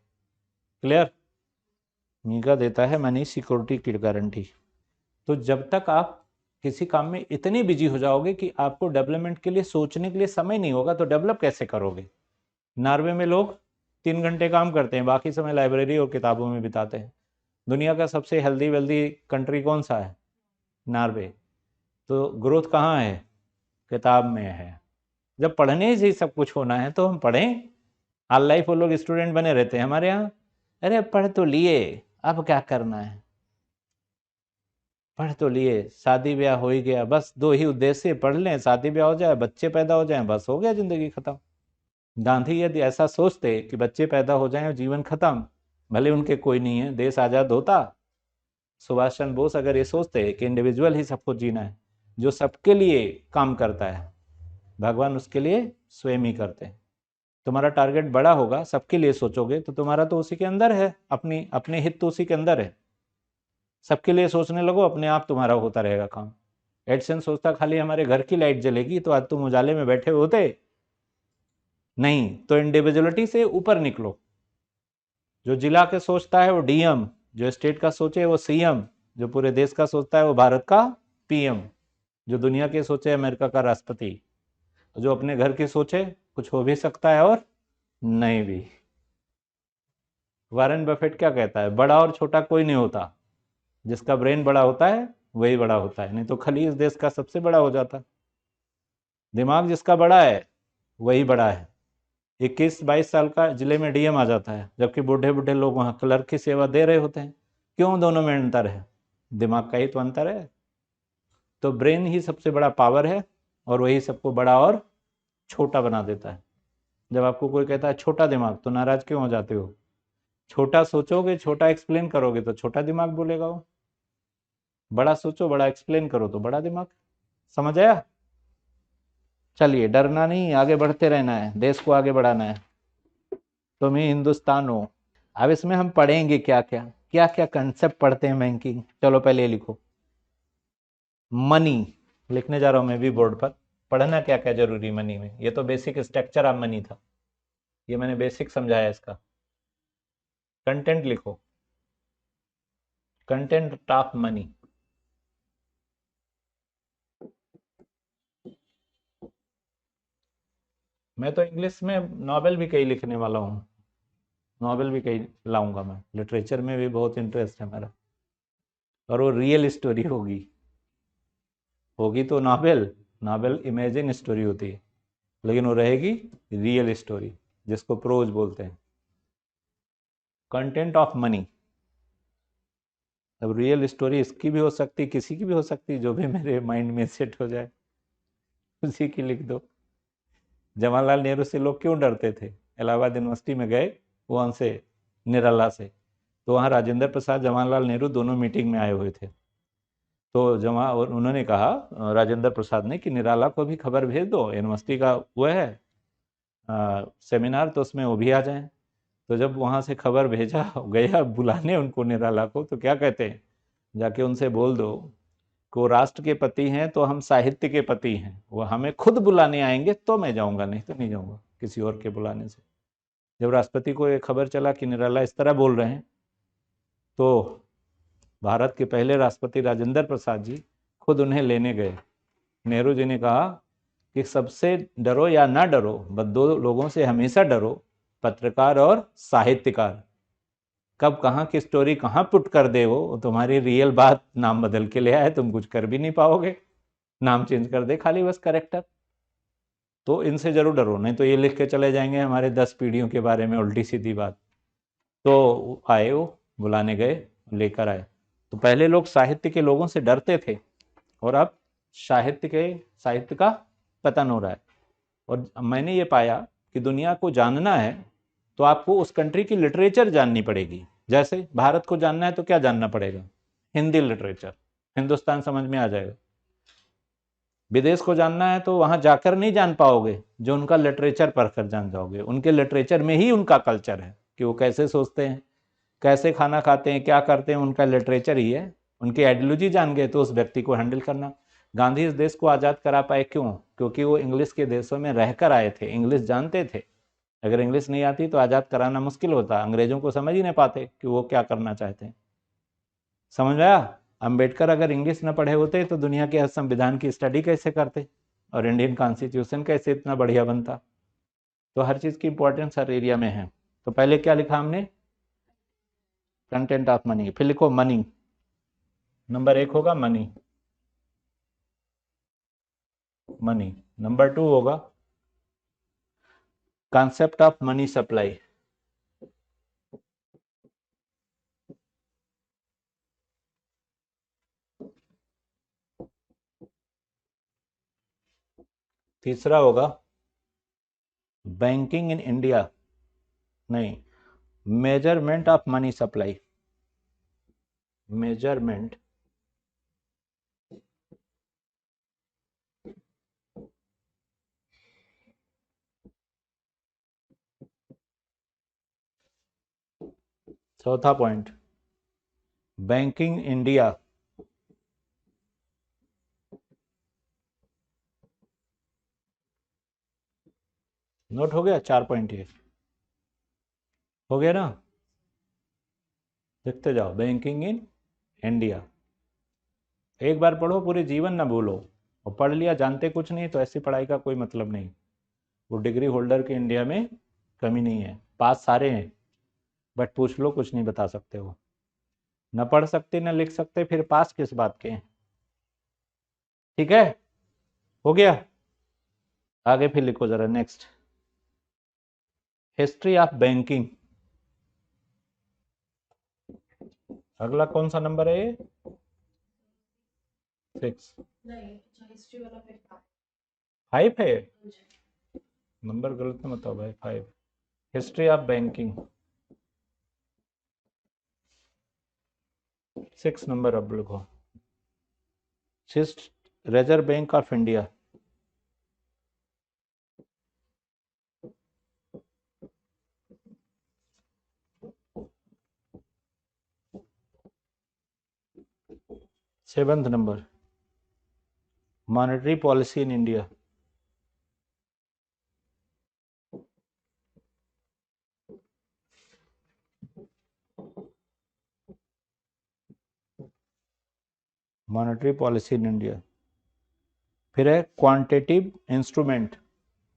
[SPEAKER 1] क्लियर? मीगा देता है मनी सिक्योरिटी की गारंटी। तो जब तक आप किसी काम में इतने बिजी हो जाओगे कि आपको डेवलपमेंट के लिए सोचने के लिए समय नहीं होगा, तो डेवलप कैसे करोगे? नॉर्वे में लोग 3 घंटे काम करते हैं, बाकी समय लाइब्रेरी और किताबों में बिताते हैं। दुनिया का सबसे हेल्दी वेल्दी कंट्री कौन सा है? नॉर्वे। तो ग्रोथ कहाँ है? किताब में है। जब पढ़ने से ही सब कुछ होना है तो हम पढ़ें। ऑल लाइफ वो लोग स्टूडेंट बने रहते हैं हमारे यहाँ। अरे पढ़ तो लिए, अब क्या करना है? पढ़ तो लिए, शादी ब्याह हो ही गया, बस 2 ही उद्देश्य, पढ़ लें, शादी ब्याह हो जाए, बच्चे पैदा हो जाएं, बस हो गया जिंदगी खत्म। गांधी यदि ऐसा सोचते कि बच्चे पैदा हो जाएं और जीवन खत्म, भले उनके कोई नहीं है, देश आजाद होता। सुभाष चंद्र बोस अगर ये सोचते कि इंडिविजुअल ही सबको जीना है, जो सबके लिए काम करता है, भगवान उसके लिए स्वयं ही करते हैं। तुम्हारा टारगेट बड़ा होगा, सबके लिए सोचोगे, तो तुम्हारा तो उसी के अंदर है, अपने हित तो उसी के अंदर है। सबके लिए सोचने लगो, अपने आप तुम्हारा होता रहेगा काम। एडसन सोचता खाली हमारे घर की लाइट जलेगी तो आज तुम उजाले में बैठे होते नहीं। तो इंडिविजुअलिटी से ऊपर निकलो। जो जिला के सोचता है वो डीएम, जो स्टेट का सोचे वो सीएम, जो पूरे देश का सोचता है वो भारत का पीएम, जो दुनिया के सोचे अमेरिका का राष्ट्रपति, जो अपने घर की सोचे कुछ हो भी सकता है और नहीं भी। वारेन बफेट क्या कहता है? बड़ा और छोटा कोई नहीं होता, जिसका ब्रेन बड़ा होता है वही बड़ा होता है, नहीं तो खली इस देश का सबसे बड़ा हो जाता। दिमाग जिसका बड़ा है वही बड़ा है। 21-22 साल का जिले में डीएम आ जाता है, जबकि बूढ़े बूढ़े लोग वहां क्लर्क की सेवा दे रहे होते हैं। क्यों? दोनों में अंतर है, दिमाग का ही तो अंतर है। तो ब्रेन ही सबसे बड़ा पावर है और वही सबको बड़ा और छोटा बना देता है। जब आपको कोई कहता है छोटा दिमाग, तो नाराज क्यों हो जाते हो? छोटा सोचोगे, छोटा एक्सप्लेन करोगे तो छोटा दिमाग बोलेगा वो। बड़ा सोचो, बड़ा एक्सप्लेन करो तो बड़ा दिमाग। समझ आया? चलिए, डरना नहीं, आगे बढ़ते रहना है, देश को आगे बढ़ाना है। तुम ही हिंदुस्तान हो। अब इसमें हम पढ़ेंगे क्या क्या कंसेप्ट पढ़ते हैं बैंकिंग। चलो पहले ये लिखो, मनी। लिखने जा रहा हूं मैं भी बोर्ड पर। पढ़ना क्या क्या जरूरी मनी में, ये तो बेसिक स्ट्रक्चर ऑफ मनी था, ये मैंने बेसिक समझाया इसका। कंटेंट लिखो, कंटेंट ऑफ मनी। मैं तो इंग्लिश में नॉवेल भी कई लिखने वाला हूँ, नॉवेल भी कई लाऊंगा मैं। लिटरेचर में भी बहुत इंटरेस्ट है मेरा, और वो रियल स्टोरी होगी। होगी तो नॉवेल, नॉवेल इमेजिन स्टोरी होती है, लेकिन वो रहेगी रियल स्टोरी, जिसको प्रोज बोलते हैं। Content of money. अब रियल स्टोरी इसकी भी हो सकती, किसी की भी हो सकती, जो भी मेरे माइंड में सेट हो जाए उसी की लिख दो। जवाहरलाल नेहरू से लोग क्यों डरते थे? इलाहाबाद यूनिवर्सिटी में गए वहाँ से, निराला से, तो वहाँ राजेंद्र प्रसाद, जवाहरलाल नेहरू दोनों मीटिंग में आए हुए थे। तो जमा और उन्होंने कहा, राजेंद्र प्रसाद ने, कि निराला को भी खबर भेज दो, यूनिवर्सिटी का वो है सेमिनार, तो उसमें वो भी आ जाएं। तो जब वहाँ से खबर भेजा गया बुलाने उनको, निराला को, तो क्या कहते हैं, जाके उनसे बोल दो को राष्ट्र के पति हैं तो हम साहित्य के पति हैं, वो हमें खुद बुलाने आएंगे तो मैं जाऊंगा, नहीं तो नहीं जाऊंगा किसी और के बुलाने से। जब राष्ट्रपति को ये खबर चला कि निराला इस तरह बोल रहे हैं, तो भारत के पहले राष्ट्रपति राजेंद्र प्रसाद जी खुद उन्हें लेने गए। नेहरू जी ने कहा कि सबसे डरो या ना डरो, बस 2 लोगों से हमेशा डरो, पत्रकार और साहित्यकार। कब कहाँ की स्टोरी कहाँ पुट कर दे वो तुम्हारी रियल बात नाम बदल के ले आए, तुम कुछ कर भी नहीं पाओगे। नाम चेंज कर दे खाली बस करेक्टर। तो इनसे जरूर डरो, नहीं तो ये लिख के चले जाएंगे हमारे 10 पीढ़ियों के बारे में उल्टी सीधी बात। तो आए, वो बुलाने गए, लेकर आए। तो पहले लोग साहित्य के लोगों से डरते थे, और अब साहित्य का पतन हो रहा है। और मैंने ये पाया कि दुनिया को जानना है तो आपको उस कंट्री की लिटरेचर जाननी पड़ेगी। जैसे भारत को जानना है तो क्या जानना पड़ेगा? हिंदी लिटरेचर, हिंदुस्तान समझ में आ जाएगा। विदेश को जानना है तो वहां जाकर नहीं जान पाओगे, जो उनका लिटरेचर पढ़कर जान जाओगे। उनके लिटरेचर में ही उनका कल्चर है कि वो कैसे सोचते हैं, कैसे खाना खाते हैं, क्या करते हैं, उनका लिटरेचर ही है। उनकी आइडियोलॉजी जान गए तो उस व्यक्ति को हैंडल करना। गांधी इस देश को आज़ाद करा पाए क्यों? क्योंकि वो इंग्लिश के देशों में रहकर आए थे, इंग्लिश जानते थे। अगर इंग्लिश नहीं आती तो आज़ाद कराना मुश्किल होता, अंग्रेजों को समझ ही नहीं पाते कि वो क्या करना चाहते हैं। समझ आया? अंबेडकर अगर इंग्लिश न पढ़े होते तो दुनिया के संविधान की स्टडी कैसे करते और इंडियन कॉन्स्टिट्यूशन कैसे इतना बढ़िया बनता? तो हर चीज़ की इंपॉर्टेंस हर एरिया में है। तो पहले क्या लिखा हमने? Content of money. फिर लिखो मनी, नंबर 1 होगा मनी, मनी। नंबर 2 होगा कॉन्सेप्ट ऑफ मनी सप्लाई। तीसरा होगा बैंकिंग इन इंडिया, नहीं, measurement of money supply, measurement चौथा पॉइंट बैंकिंग इंडिया, नोट हो गया? 4 पॉइंट ये हो गया ना? लिखते जाओ, बैंकिंग इन इंडिया। एक बार पढ़ो, पूरे जीवन ना भूलो। और पढ़ लिया जानते कुछ नहीं तो ऐसी पढ़ाई का कोई मतलब नहीं। वो डिग्री होल्डर के इंडिया में कमी नहीं है, पास सारे हैं, बट पूछ लो कुछ नहीं बता सकते हो। न पढ़ सकते न लिख सकते, फिर पास किस बात के हैं? ठीक है, हो गया? आगे फिर लिखो जरा, नेक्स्ट हिस्ट्री ऑफ बैंकिंग। अगला कौन सा नंबर है ये? 6, 5 है? नंबर गलत मत बताओ भाई, 5 हिस्ट्री ऑफ बैंकिंग। 6 नंबर अब लिखो, reserve bank of India. Seventh number monetary policy in India. Monetary policy in India. फिर है quantitative instrument.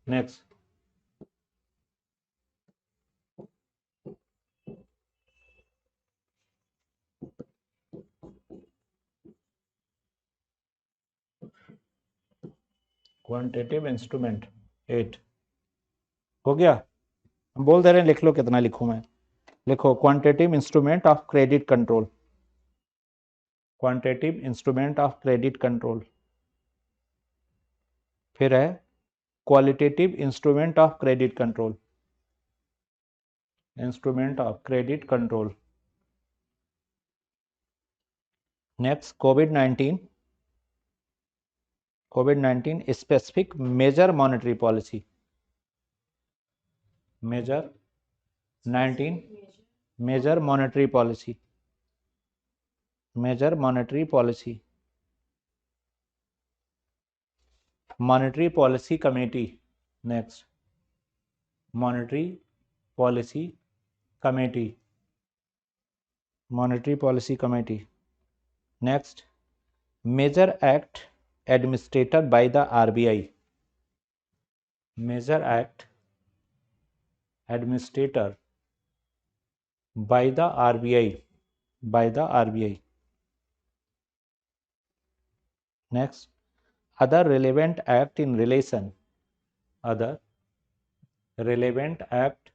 [SPEAKER 1] Next quantitative instrument 8 हो गया? हम बोल दे रहे हैं, लिख लो कितना लिखूं मैं। लिखो quantitative instrument of credit control, quantitative instrument of credit control. फिर है qualitative instrument of credit control, instrument of credit control. Next covid, covid specific major monetary policy, major 19 major monetary policy, major monetary policy. Monetary policy committee. Next monetary policy committee, monetary policy committee. Next major act administrated by the RBI, major act administrator by the RBI, by the RBI. Next other relevant act in relation, other relevant act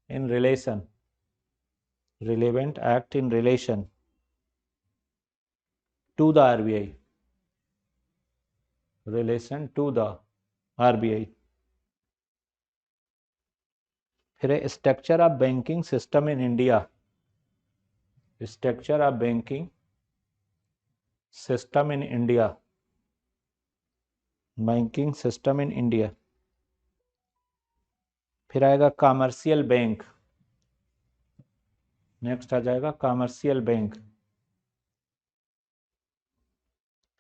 [SPEAKER 1] in relation, relevant act in relation to the RBI, relation to the RBI। फिर है structure of banking system in India, structure of banking system in India, banking system in India. फिर आएगा commercial bank, next आ जाएगा commercial bank.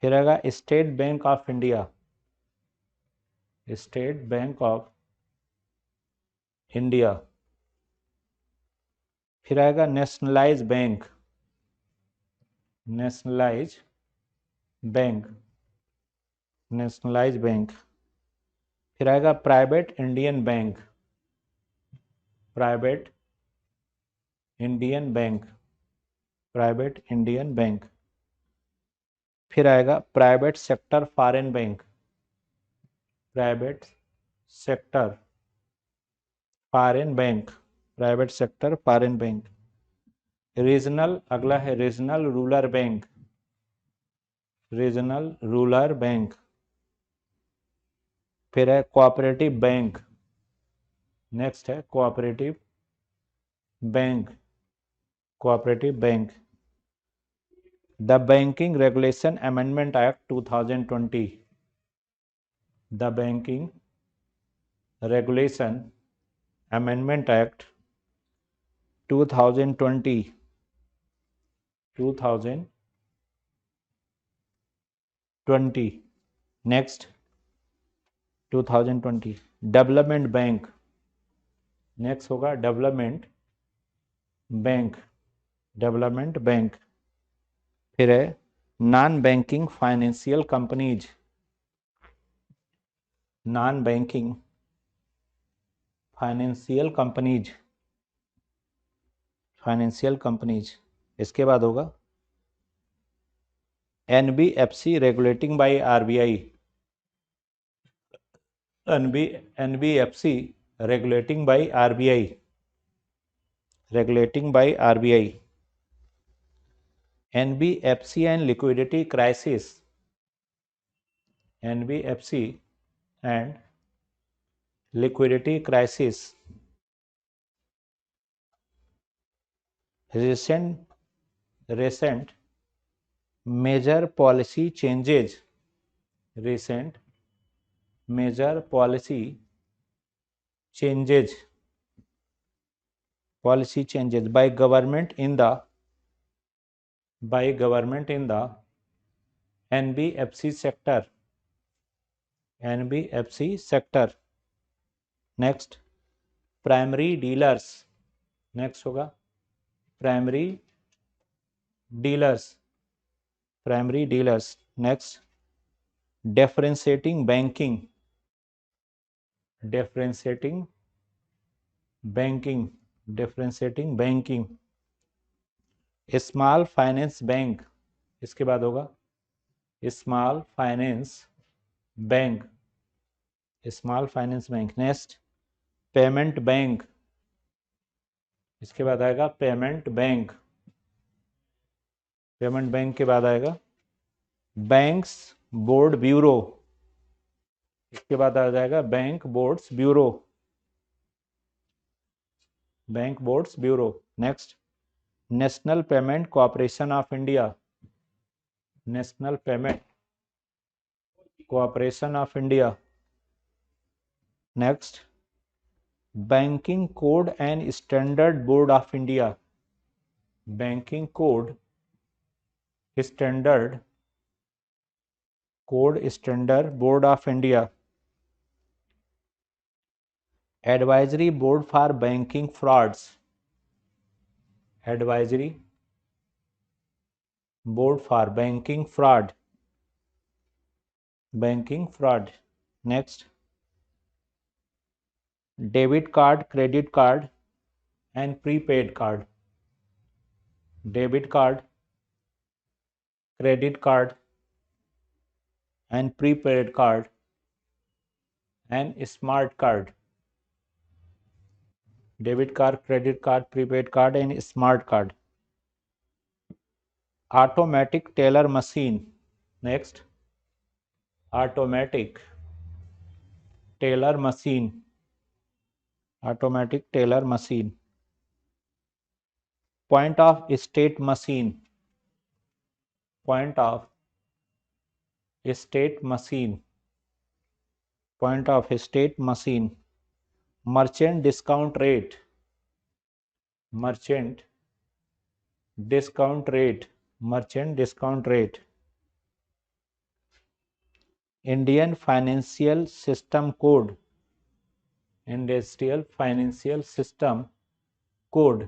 [SPEAKER 1] फिर आएगा state bank of India, state bank of India. फिर आएगा nationalise bank, nationalise bank, nationalise bank. फिर आएगा private Indian bank, private Indian bank, private Indian bank. फिर आएगा private sector foreign bank, private sector foreign bank, private sector foreign bank. Regional, अगला है regional rural bank, regional rural bank. फिर है cooperative bank, next है cooperative bank, cooperative bank. The banking regulation amendment act 2020, the banking regulation amendment act 2020, 2020। Next 2020 development bank, next होगा development bank, development bank. फिर है non banking financial companies, non banking financial companies, financial companies. इसके बाद होगा NBFC regulating by RBI, NBFC regulating by RBI, regulating by RBI, NBFC and liquidity crisis, NBFC and liquidity crisis, recent major policy changes, recent major policy changes, policy changes by government in the NBFC sector, NBFC sector। Next primary dealers, next होगा primary dealers, primary dealers. Next differentiating banking, differentiating banking, differentiating banking. Small finance bank, इसके बाद होगा small finance bank, small finance bank. Next payment bank, इसके बाद आएगा payment bank, payment bank के बाद आएगा बैंक्स बोर्ड ब्यूरो, इसके बाद आ जाएगा bank boards bureau, bank boards bureau. Next national payment corporation of India, national payment corporation of India. Next banking code and standard board of India, banking code standard, code standard board of India. Advisory board for banking frauds, advisory board for banking fraud, banking fraud. Next debit card, credit card and prepaid card, debit card, credit card and prepaid card and smart card, debit card, credit card, prepaid card and smart card. Automatic teller machine, next automatic teller machine, automatic teller machine. Point of state machine, point of state machine, point of state machine. Merchant discount rate, merchant discount rate, merchant discount rate, Indian financial system code, industrial financial system code,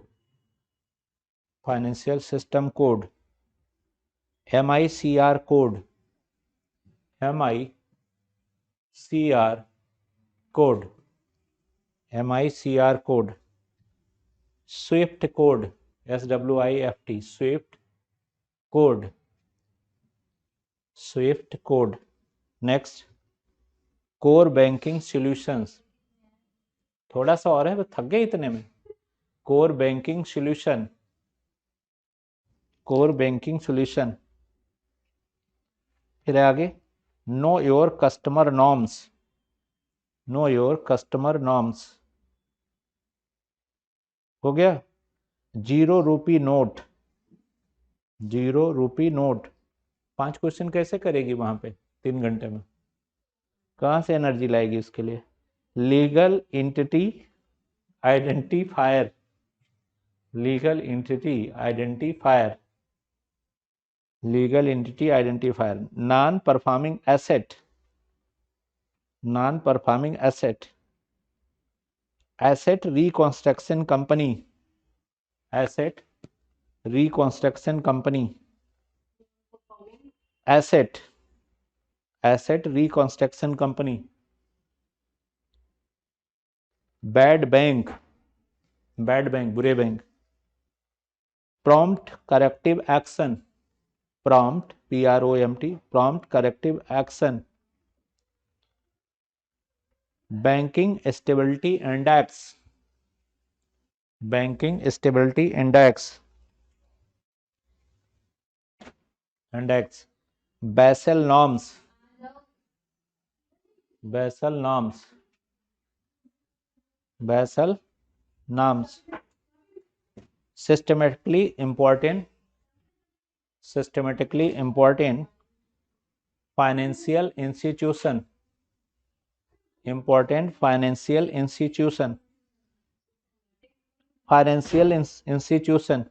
[SPEAKER 1] financial system code, MICR code, MICR code, MICR code, Swift code, SWIFT, Swift code, Swift code. Next, core banking solutions, थोड़ा सा और है, थक गए इतने में। Core banking solution, core banking solution. फिर आगे, know your customer norms, know your customer norms हो गया। 0 rupee note, 0 rupee note, 5 question कैसे करेगी वहां पे 3 घंटे में? कहाँ से एनर्जी लाएगी उसके लिए? Legal entity identifier, legal entity identifier, legal entity identifier. Non performing asset, non performing asset, asset reconstruction company, asset reconstruction company, asset, asset reconstruction company. Bad bank, bad bank, बुरे बैंक। Prompt corrective action, prompt, PROMPT, prompt corrective action. Banking stability index, banking stability index, index. Basel norms, Basel norms, Basel norms. Systematically important, systematically important financial institution, important financial institution, financial institution.